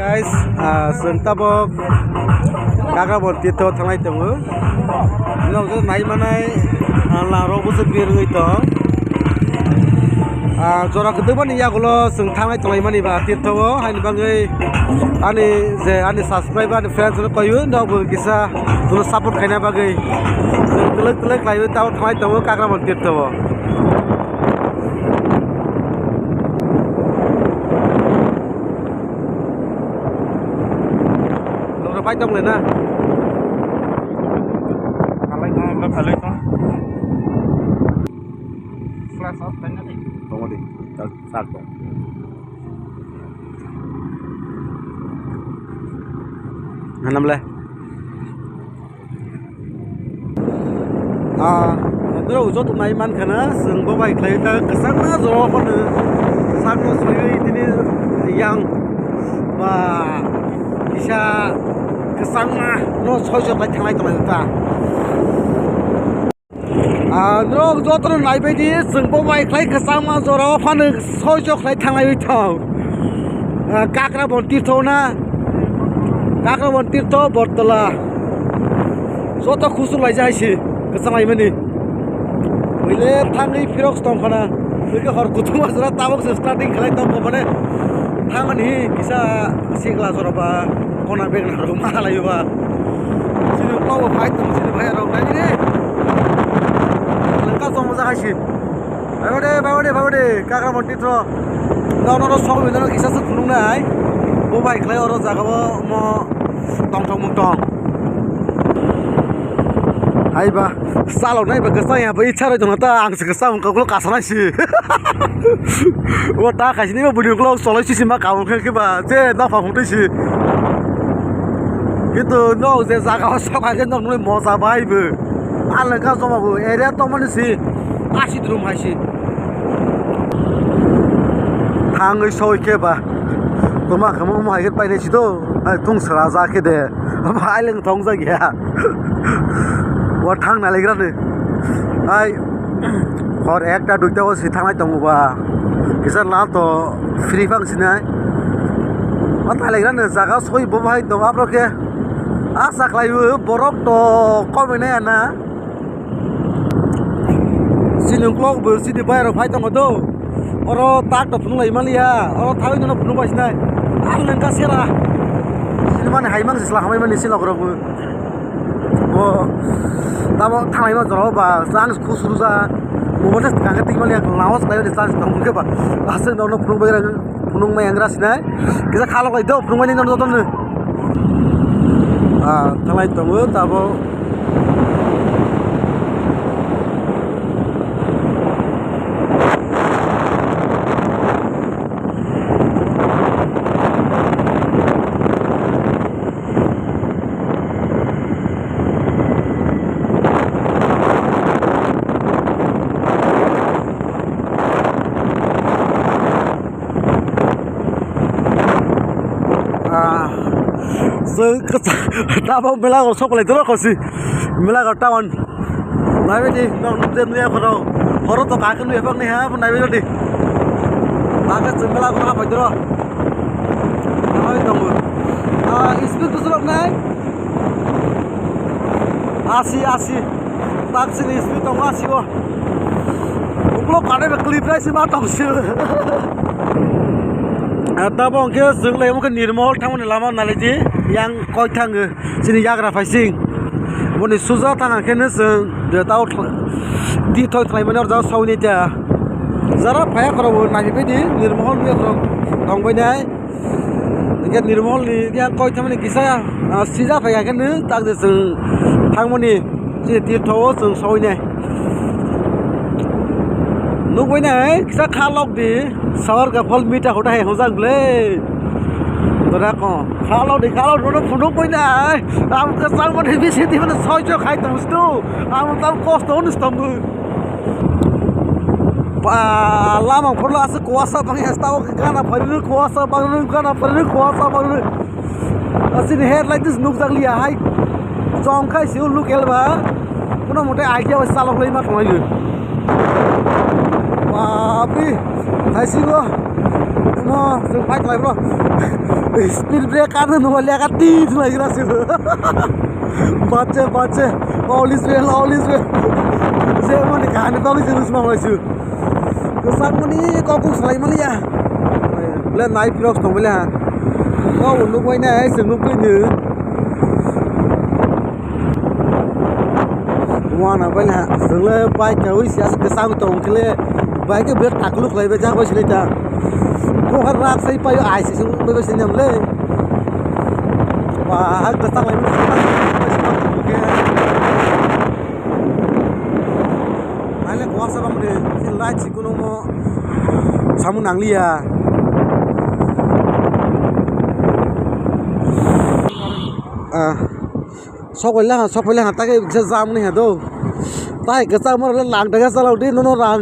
guys, जों tabok Kagrabon Tirtho थांनाय दङ उनाव जों नायमानाय लारावबोसो बिरहै दं जरा खोदोंमोन इयागल' जों थांनाय दंलायमानिबा तीर्थआव हायनि बागै आंनि साबसक्राइबार आंनि फ्रेन्ड्सनो कयो उनावबो किसा जों सापर्ट खायना बागै जों तलक लायो दाव थांनाय दङ Kagrabon Tirthaव phải trong lên á thả lên thôi flash off cái này không có đi sạc rồi nằm lên cái đầu tụi này man khả năng sừng bao vây thấy ta cái sáng nó rồi con nữa sáng nó suy thì này yang và kisah kesana no sojok lai thanglai tong ta no jotro nai baidi singbo bai khlai kesama jora phanu sojok lai thanglai thong Kagrabon Tirthaw na Kagrabon Tirthaw Bortala joto khusul lai jaisi kesangai mani wile thangai firok tong khana bege hor kutuma jora tabok starting khlai tong mane thangani kisa sigla jora ba kona beg na ro mala yuba sini klawo fight tong sini bhai ro nai ni lengka som moja khaisi baode Kagrabon Tirthaw no song mi no kisa su khunung nai bo bai khlai oro jagabo mo tong tong ai ba salo nai ba kasa ya ba ichha ro jona ta ang se kasa ko ko kasana si o ta khaisi ni ba budi ko solo si ma ka ke ba je na fa phung si কিন্তু ন যে জায়গা সকালে ন নয় মজা পাইবে আলগা জমাবো এরিয়া তো মানে সি 80 রুম হাইছি থাঙ্গই সইকে বা তোমা খামো মাইকে পাইনেছি তো তুং সরা যাকে দে ভাইলেং থং জাগিয়া ও থাং নালেগ্রানে আই হর একটা দুইটা সি থাংলাই দङबा কিসার না তো ফ্রি ফাংশনাই ও তালেগ্রানে জায়গা সইবো ভাই দङ আপনাকে asa klayu borok to komene na sinung klok bu sidi bayro phai tong do oro tak to phunung lai malia oro thawi no phunung bais nai aleng ka sera sinman haimang sisla hamai mani silok ro bu bo tabo thangai ma joro ba sang khusuru ja mobata kanga tik malia lawas klayu ni sang tong ke ba ase no phunung bayra phunung mai angra sinai kisa khalok lai do phunung mai ni no ton थांलाय दङ दाबो Tabok mela ko sok lai dolo khosi mela ko town nai be di nong dem ne khoro khoro to ka kan ebak ne ha nai be di aga mela ko ha pai dolo nai dong speed to slok nai 80 taxi ni speed to 80 ko uklo kane be clip rai si ma tong si tabok ke jeng lai mo ke nirmol thangmani lama naledi yang koi thango sini yagra faising boni suja tanga kene जों de taw di toy thlai manor jaw sawni ta jara phaya korobo nabi bedi nirmol ni koro dongbai nai ke nirmol ni yang koi thamani kisa sija phaya kene tak de जों thangmani sini tirthaw जों sawni nai nugbai nai kisa khalok di sawar ka phol mita hota he hojang ble Dorako, kalau dulu punduk punya, kamu kesal mana bisa di mana saja kait terus tu, kamu tahu kos tu nih stambu. Lama perlu asal kuasa bang, tahu kana perlu kuasa bang, Asin head like this nuk jagli hai, jom kai siul nuk elba, puno mote idea was salok lagi mak lagi. Wah, api, hai sih gua, no, sempat lagi bro. Speed break काट्नु नभए कति लागिरहेको छु बच्चे all is well saya mau nikahan itu aku semua masuk kesan mani kok selai mani ya lên này vlog xong là có một lúc quay này sừng lúc quay nhớ ngoan à vậy là sừng lên bay kéo xía cái sao cái tông cái lên bay cái biết tạc lúc này bây giờ quay lên ta cô hát rap xây bay ai sẽ xuống bây giờ nhầm lên và cái sang này này là quá sao mà để xin lại chỉ có nó sao muốn nắng lia sok wala hata ke exam ni hado tai ke sa mar lang daga sa laudi no rang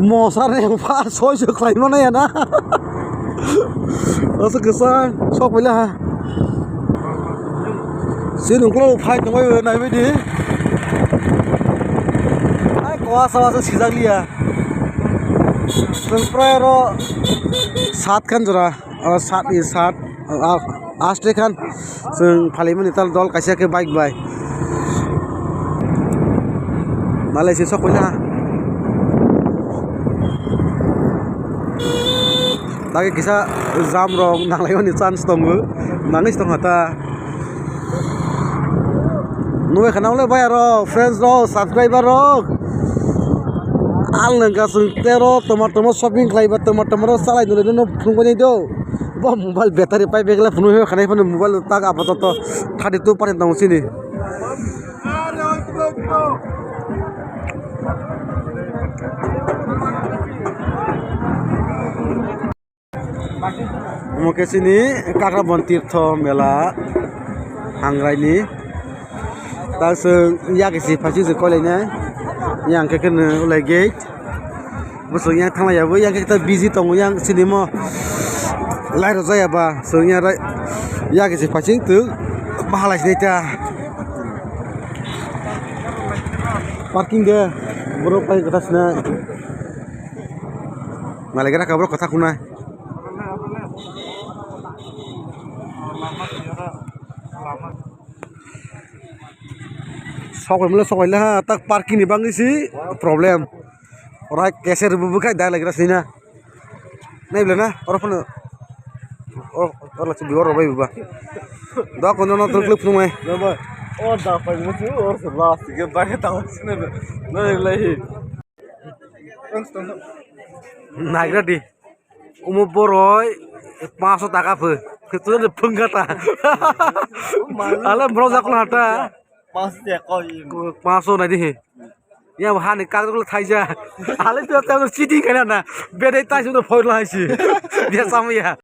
mosar ne pa soi so klai mana ya na asa ke sa sok wala ha sin ko phai to mai nai mai di ai ko sa sa sijak lia pro 7 kan jora 7 आस्टे Khan जों फालिमोन इताल दल कायसेखौ bike bye मालायसो सफैना दागे किसा जाम रं नांलायनि chance दङ नांगैस दङ ता नुवे खानावले bye र friends र subscriber र आल नंगा जों तेरो टमाटो शॉपिंग खालायबा टमाटो सालाय नुनो फुंगनि दो मोबाइल बैटारी पाइप बेगला फुनु हे खानाय फुनु मोबाइल ताक आपातत 32% दङ सिनि मके सिनि काक्राबन तीर्थ मेला हांग्रायनि दा जों यागेसि फासि जों कयलायना yang kekene ulai gate besok yang thang ya yang kita busy tong yang sinimo lai ro jaya ba sonya ra ya ke paching tu bahala sita parking de bro pai kata sna malegara kabro kata kuna sok lah tak parking ni bang isi problem orang keser buka dah lagi rasanya naik belana orang pun orang lagi biar orang bayi dah kono nak terklip semua oh dah pai mesti orang sebelah tiga bayi tahu sini naik lagi naik tadi umur boroi 500 taka pe itu ada penggata alam berozak lah ada 500 này đi ya han ni kak lo thai ja ale to ta city kana na be dai tai su phoi lai si bia sam ya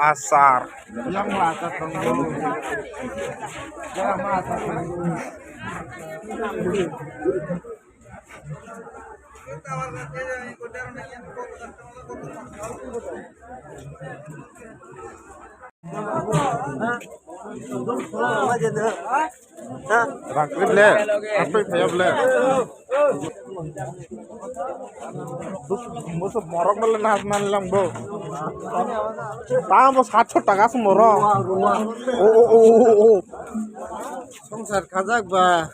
asar yang masak yang masak Rangkrit le, apa saya beli? Musuh morok beli nasi lambo. Tahu mus 700 taka semorok. Oh. Sungsar kazak ba.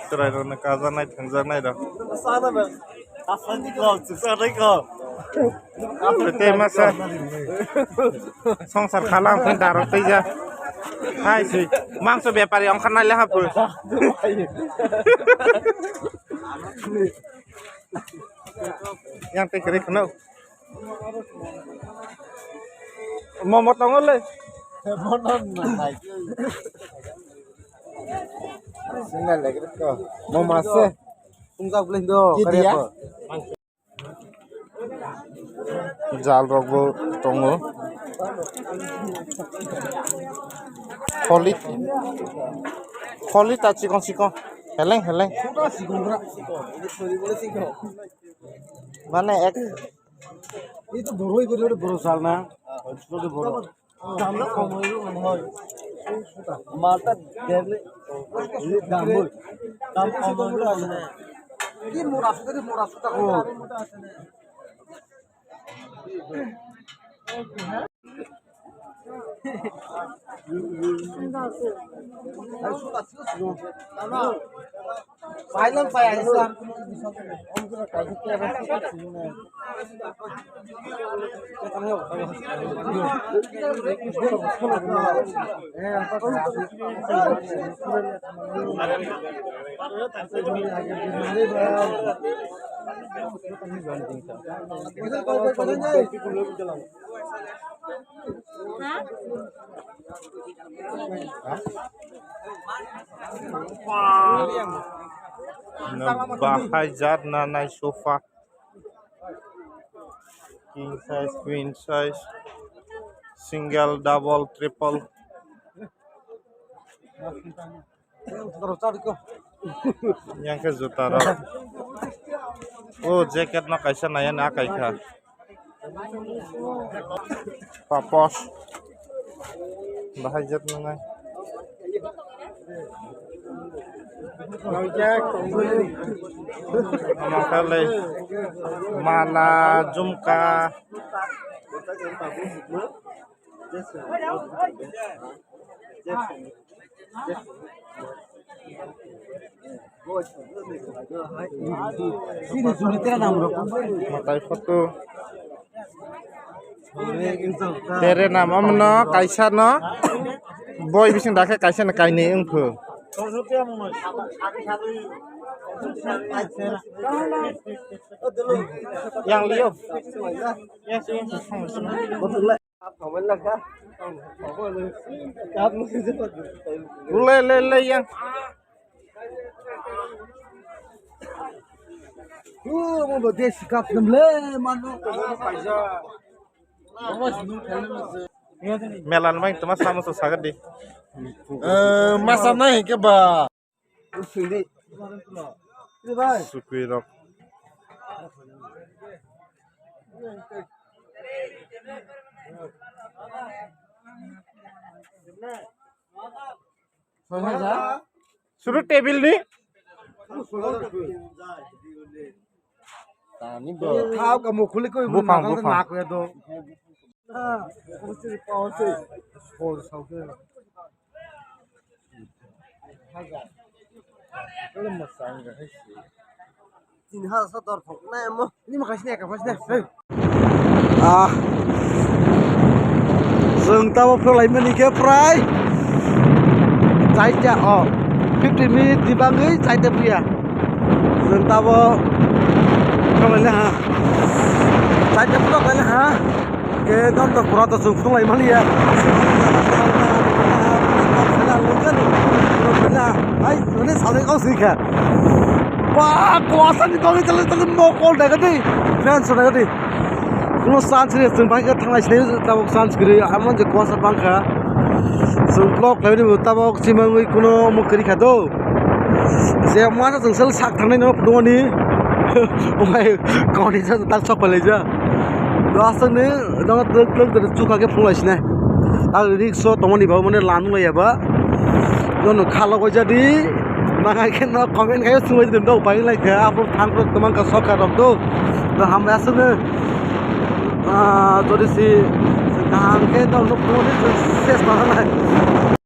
Terakhir nak kazak naik, kazak naik dah. Sana ba? Asal ni kau, susah ni kau. Apa masa সংসার খালাম phone দারো তৈ যা high C মাংস ব্যাপারী অংখান নাইলে হাবো yang teh kiri kenal mau motong oleh monon naik sini lagi tu mau masih tunggu boleh do Jal rokbo tongo. Kholi ta chikon. Heleng. Mane ek এই তো বড়ই করে বড় চাল না ছোট বড় দামটা কম হইলো মনে হয় মালটা দেখলে দাম কম হইলো আসলে কি মোড়া সুতা ও পাইলাম পাই আসলাম bahai jat nanai sofa king size queen size single double triple yang ke jutara oh jacket na kaisa naya na kaika papos bahai jat nanai Makale mala jumka matai foto tere nama mno kaisa no boy bising dakhe kaisa na kaini engpho yang liu le yang mau berde sikap nemle mano melan mai tuma sama so sagat di masa naik ke ba sukui rok suruh table ni खाओ का मुखले कोई बुफांग नाक है तो हां उसे power से और साउके Kalau masang guys. Ini hal satu orang nah mo. Ini makasih ya kapas deh. Seng tahu pelai menikah prai. Saya 15 minit di bangai saya punya. Seng tahu pelai lah. Saya pelai lah ha. Ke nonton pura tu sung pelai mana ya. Ay, ini saling kau sih kan? Wah, kuasa ni kau ni jalan mokol dah kan ni, fans dah kan ni. Kalau sans ni, sembang ke tengah sini, tabok sans kiri, aman je kuasa bangka. Sembok lagi ni, tabok cimang ni kuno mukri kado. Saya mana sengsel sak tengah ni nak dua ni, oh kau ni je tak sok balik je. Kuasa ni, jangan terus cuka ke pulang sini. Kalau rikso, teman ni bawa mana lanu lah ya ba. Nono kalau kau jadi, maka kita komen kayak semua itu dah upaya lagi. Apa tangkrut teman kau sok kerap tu, dah hamil asal ni, jadi si sekarang kita untuk punya ses mana